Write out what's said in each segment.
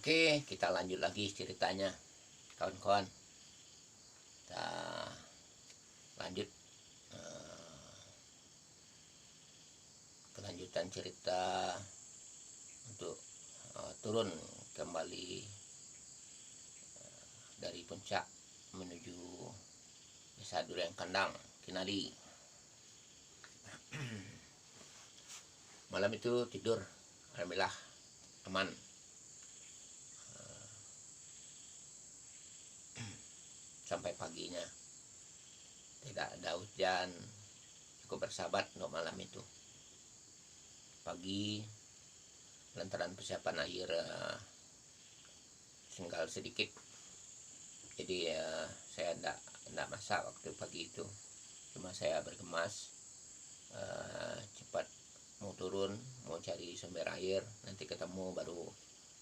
Oke, kita lanjut lagi ceritanya, kawan-kawan. Kita lanjut kelanjutan cerita untuk turun kembali dari puncak menuju Desa Durian Kandang, Kinali. Malam itu tidur, alhamdulillah aman. Sampai paginya tidak ada hujan, cukup bersahabat untuk malam itu. Pagi lantaran persiapan air tinggal sedikit, jadi saya tidak masak waktu pagi itu. Cuma saya bergemas cepat mau turun, mau cari sumber air, nanti ketemu baru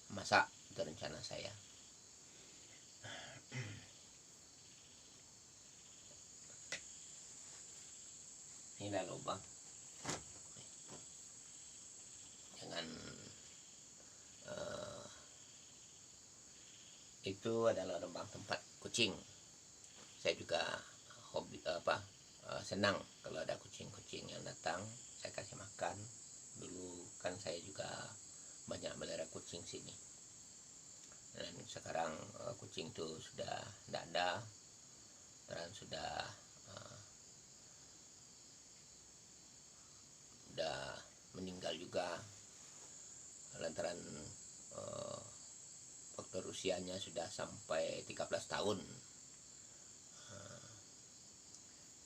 masak, itu rencana saya. Inilah lubang, jangan itu adalah lubang tempat kucing. Saya juga hobi senang kalau ada kucing-kucing yang datang, saya kasih makan. Dulu kan saya juga banyak melihara kucing sini, dan sekarang kucing itu sudah tidak ada dan sudah meninggal juga lantaran faktor usianya sudah sampai 13 tahun.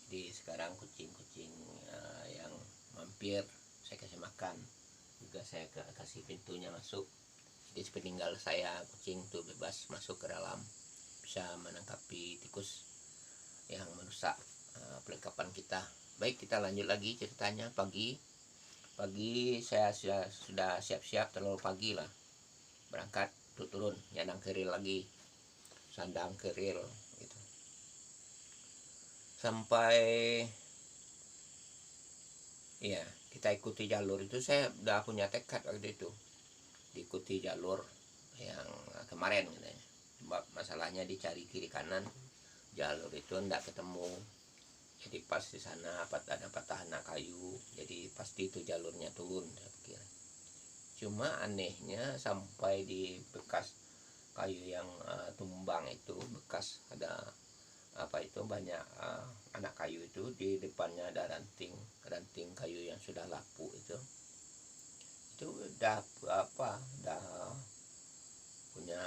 Jadi sekarang kucing-kucing yang mampir saya kasih makan, juga saya kasih pintunya masuk. Jadi sepeninggal saya, kucing itu bebas masuk ke dalam, bisa menangkapi tikus yang merusak perlengkapan kita. Baik, kita lanjut lagi ceritanya. Pagi saya sudah siap-siap, terlalu pagi lah berangkat untuk turun, nyandang keril lagi, sandang keril gitu. Sampai ya kita ikuti jalur itu, saya udah punya tekad waktu itu diikuti jalur yang kemarin katanya. Sebab masalahnya dicari kiri kanan, jalur itu enggak ketemu. Jadi pas di sana ada patahan kayu, jadi pasti itu jalurnya turun, saya pikir. Cuma anehnya sampai di bekas kayu yang tumbang itu, bekas ada banyak anak kayu itu, di depannya ada ranting kayu yang sudah lapuk itu udah punya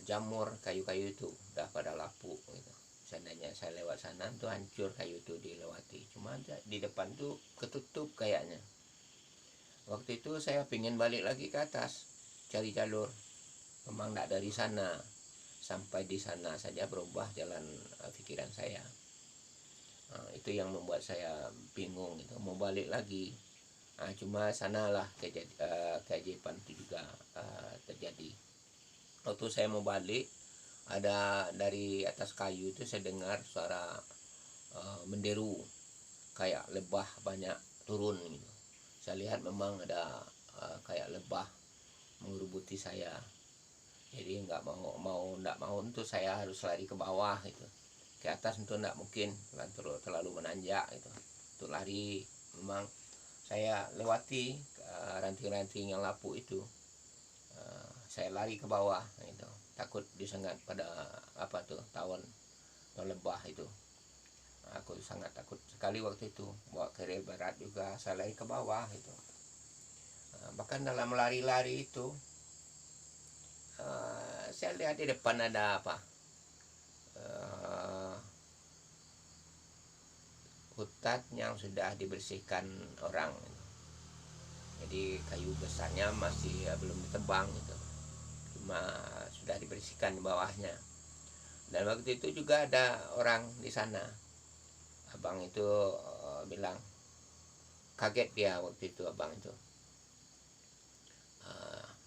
jamur, kayu-kayu itu udah pada lapuk gitu. Seandainya saya lewat sana tuh hancur kayu itu dilewati, cuma di depan tuh ketutup kayaknya. Waktu itu saya pingin balik lagi ke atas cari jalur, memang tidak dari sana. Sampai di sana saja berubah jalan pikiran saya. Itu yang membuat saya bingung gitu, mau balik lagi. Cuma sanalah keajaiban itu juga terjadi. Waktu saya mau balik, ada dari atas kayu itu saya dengar suara menderu, kayak lebah banyak turun gitu. Saya lihat memang ada kayak lebah mengerubuti saya. Jadi nggak mau untuk saya harus lari ke bawah gitu. Ke atas itu nggak mungkin, terlalu menanjak gitu. Untuk lari memang saya lewati ranting-ranting yang lapuk itu. Saya lari ke bawah gitu. Takut disengat pada tawon lebah itu. Aku sangat takut sekali waktu itu, bawa keril berat juga, saya lari ke bawah itu. Bahkan dalam lari-lari itu saya lihat di depan ada hutan yang sudah dibersihkan orang. Jadi kayu besarnya masih belum ditebang gitu, cuma sudah dibersihkan di bawahnya. Dan waktu itu juga ada orang di sana. Abang itu bilang, kaget dia waktu itu abang itu.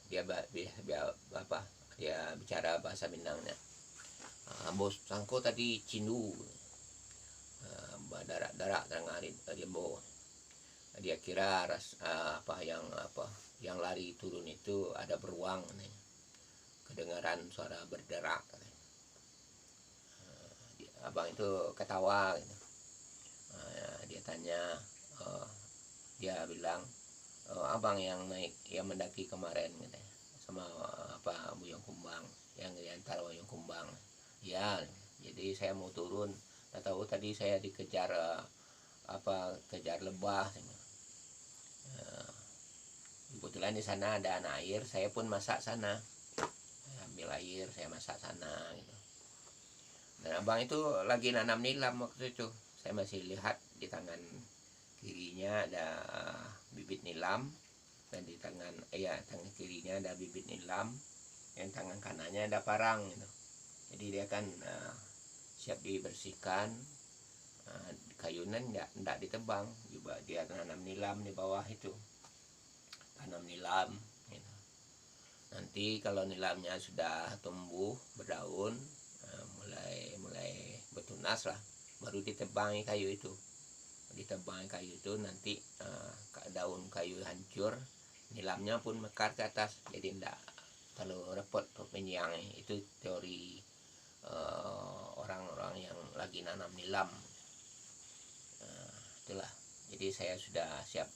Dia bicara bahasa Minangnya. Bos sangko tadi cindu, darak terangarin dia bawa. Dia kira yang lari turun itu ada beruang nih. kedengaran suara berderak. Abang itu ketawa gitu. Dia tanya, dia bilang, abang yang naik, yang mendaki kemarin gitu, sama Buyung Kumbang, yang diantar Buyung Kumbang. Ya, jadi saya mau turun, tak tahu tadi saya dikejar kejar lebah. Kebetulan di sana ada anak air, saya pun masak sana, saya ambil air, saya masak sana gitu. Dan abang itu lagi nanam nilam waktu itu, saya masih lihat di tangan kirinya ada bibit nilam, dan di tangan kirinya ada bibit nilam, yang tangan kanannya ada parang gitu. Jadi dia kan siap dibersihkan. Kayunan enggak ditebang, juga dia nanam nilam di bawah itu, tanam nilam gitu. Nanti kalau nilamnya sudah tumbuh berdaun, mulai bertunas lah, baru ditebangi kayu itu. Ditebangi kayu itu nanti daun kayu hancur, nilamnya pun mekar ke atas, jadi enggak terlalu repot untuk menyiangi. Itu teori orang-orang yang lagi nanam nilam. Itulah, jadi saya sudah siap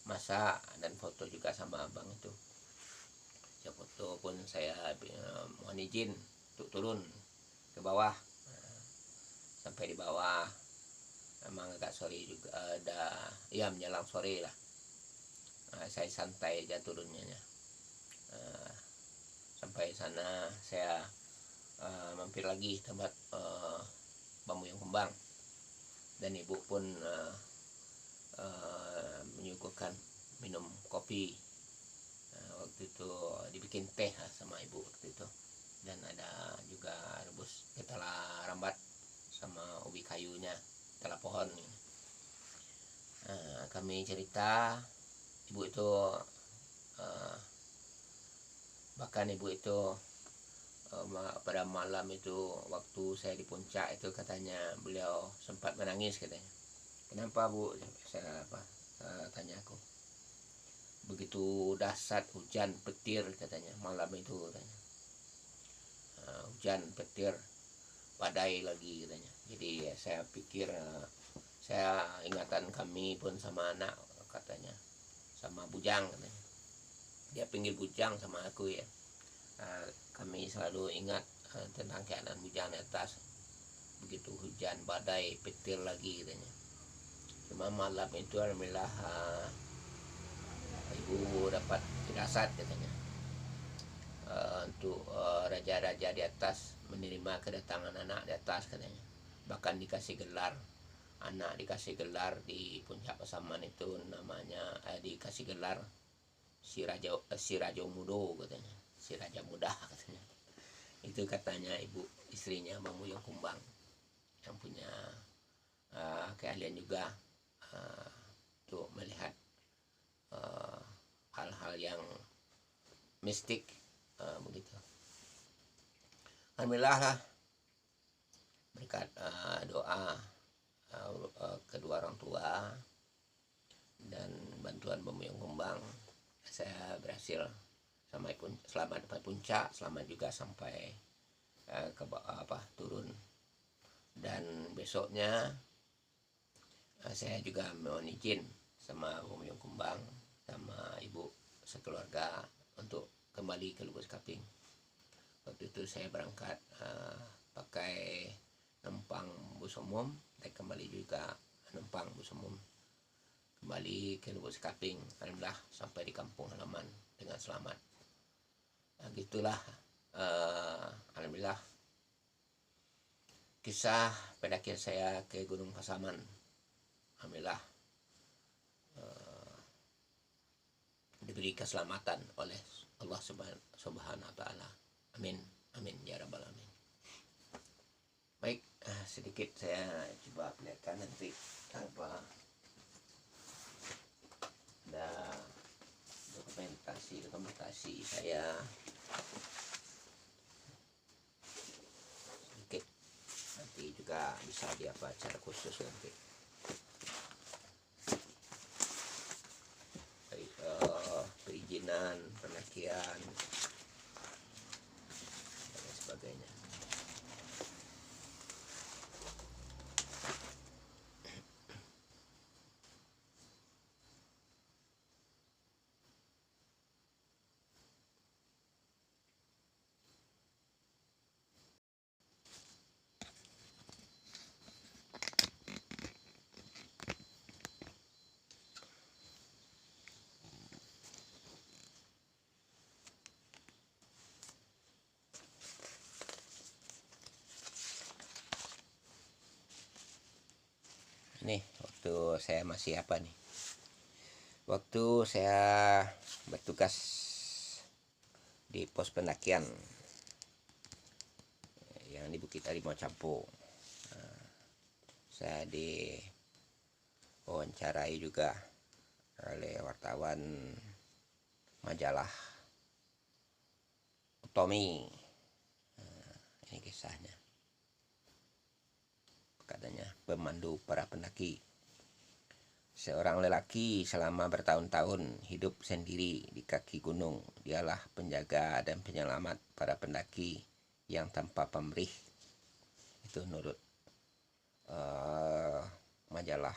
masak dan foto juga sama abang itu. Saya foto pun, saya mohon izin untuk turun ke bawah. Sampai di bawah memang agak sore juga, ada menjelang sore lah. Saya santai aja turunnya. Sampai sana saya mampir lagi tempat Buyung Kumbang, dan ibu pun menyuguhkan minum kopi. Waktu itu dibikin teh sama ibu waktu itu, dan ada juga rebus ketela rambat sama ubi kayunya, ketela pohon. Kami cerita, ibu itu bahkan ibu itu pada malam itu waktu saya di puncak itu, katanya beliau sempat menangis katanya. Kenapa Bu? Saya tanya aku. Begitu dahsyat hujan petir katanya malam itu katanya. Hujan petir, badai lagi katanya. Jadi saya pikir, saya ingatan kami pun sama anak katanya, sama bujang katanya. Dia pinggir bujang sama aku ya. Kami selalu ingat tentang keadaan bujang di atas. Begitu hujan badai petir lagi katanya. Cuma malam itu alhamdulillah ibu dapat firasat katanya, untuk raja-raja di atas menerima kedatangan anak di atas katanya. Bahkan dikasih gelar, anak dikasih gelar di puncak Pasaman itu, namanya dikasih gelar si Raja Mudo katanya, si Raja Muda katanya. Itu katanya ibu, istrinya Buyung Kumbang, yang punya keahlian juga untuk melihat hal-hal yang mistik begitu. Alhamdulillah lah, berkat doa kedua orang tua dan bantuan Buyung Kumbang, saya berhasil selamat sampai puncak, selamat juga sampai ke turun. Dan besoknya saya juga mohon izin sama Buyung Kumbang sama ibu sekeluarga untuk kembali ke Lubuk Sekaping. Waktu itu saya berangkat pakai numpang bus umum, dan kembali juga numpang bus umum kembali ke Lubuk Sekaping. Alhamdulillah sampai di kampung halaman dengan selamat. Gitulah alhamdulillah kisah pendaki saya ke Gunung Pasaman. Alhamdulillah diberi keselamatan oleh Allah Subhanahu wa Ta'ala. Amin, amin ya rabbal alamin. Baik, sedikit saya coba perlihatkan nanti apa ada dokumentasi saya sedikit, nanti juga bisa di acara khusus nanti. Baik, perizinan pendakian nih waktu saya masih apa nih, waktu saya bertugas di pos pendakian yang di Bukit Harimau Campo. Saya diwawancarai juga oleh wartawan majalah Tommy. Ini kisahnya, katanya pemandu para pendaki. Seorang lelaki selama bertahun-tahun hidup sendiri di kaki gunung. Dialah penjaga dan penyelamat para pendaki yang tanpa pamrih. Itu menurut majalah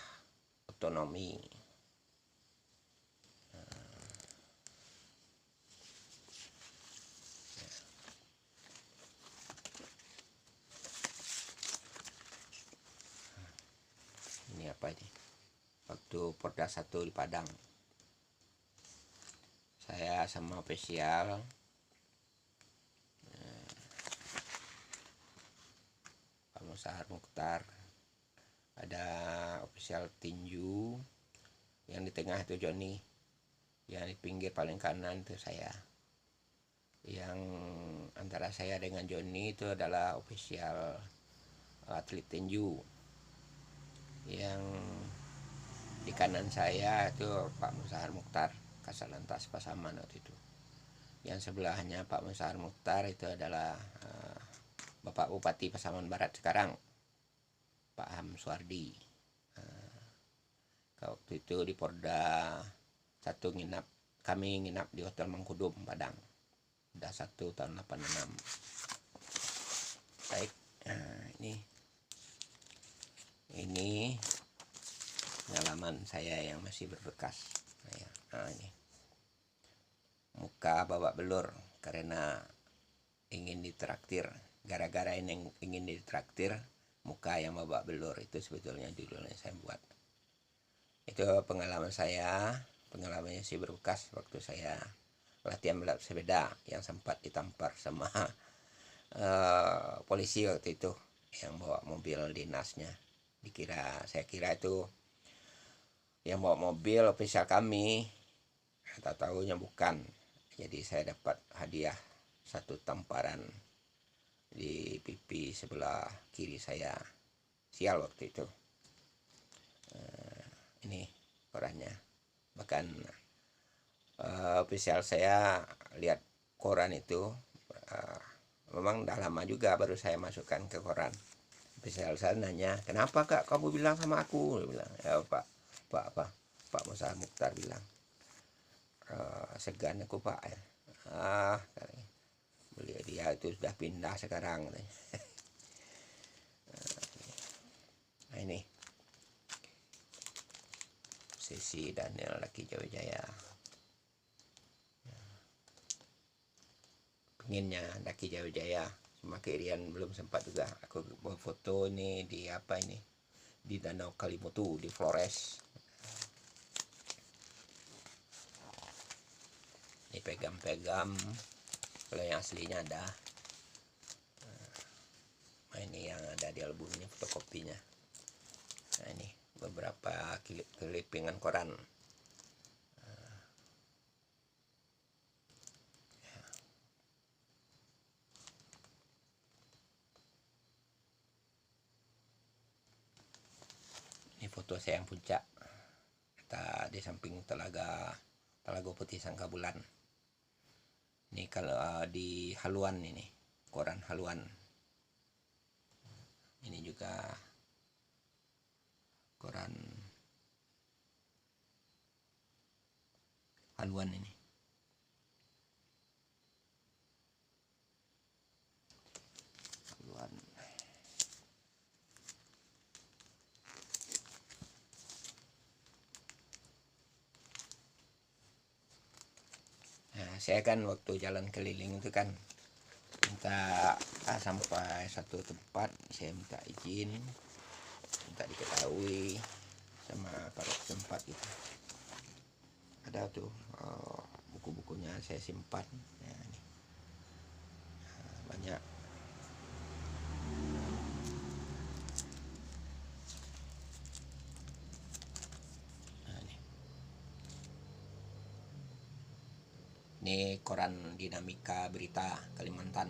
Otonomi. Ini apa ini? Waktu Porda 1 di Padang, saya sama ofisial Pak Musahar Mukhtar, ada ofisial tinju, yang di tengah itu Joni, yang di pinggir paling kanan itu saya. Yang antara saya dengan Joni itu adalah ofisial atlet tinju. Yang di kanan saya itu Pak Musahar Mukhtar, Kasalantas Pasaman waktu itu. Yang sebelahnya Pak Musahar Mukhtar itu adalah Bapak Bupati Pasaman Barat sekarang, Pak Ham Suardi. Waktu itu di Porda 1 kami nginap di Hotel Mangkudum Padang. Udah 1 tahun 86. Baik, ini pengalaman saya yang masih berbekas. Ini muka babak belur karena ingin ditraktir. Gara-gara ini ingin ditraktir, muka yang babak belur, itu sebetulnya judulnya saya buat. Itu pengalaman saya, pengalamannya sih berbekas waktu saya latihan balap sepeda yang sempat ditampar sama polisi waktu itu yang bawa mobil dinasnya. Saya kira itu yang bawa mobil ofisial kami, tahu-tahunya bukan. Jadi saya dapat hadiah 1 tamparan di pipi sebelah kiri saya. Sial waktu itu. Ini korannya. Bahkan ofisial saya lihat koran itu, memang udah lama juga baru saya masukkan ke koran. Ofisial saya nanya, kenapa kak kamu bilang sama aku? Dia bilang, ya Pak Musahar Mukhtar bilang, segan aku pak ya. Beliau dia itu sudah pindah sekarang. Nah ini Sisi Daniel Laki Jawijaya. Pengennya Laki Jawijaya, cuma Irian belum sempat juga. Aku bawa foto ini di apa ini, di Danau Kalimutu di Flores. Ini pegang-pegang, kalau yang aslinya ada. Nah, ini yang ada di album ini fotokopinya. Nah ini beberapa kelipingan koran. Ini foto saya yang puncak, kita di samping Telaga Putih Sangka Bulan. Ini kalau di Haluan, ini koran Haluan. Ini juga koran Haluan ini. Haluan. Nah, saya kan waktu jalan keliling itu kan minta sampai satu tempat saya minta izin, minta diketahui sama para tempat itu. Ada tuh buku-bukunya saya simpan. Nah, ini. Banyak. Ini koran Dinamika Berita Kalimantan.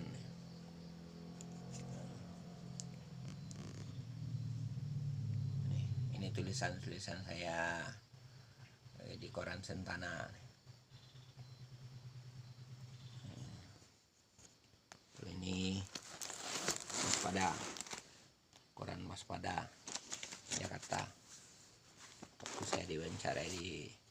Ini tulisan-tulisan saya di koran Sentana. Ini Waspada, koran Waspada Jakarta. Waktu saya diwawancara di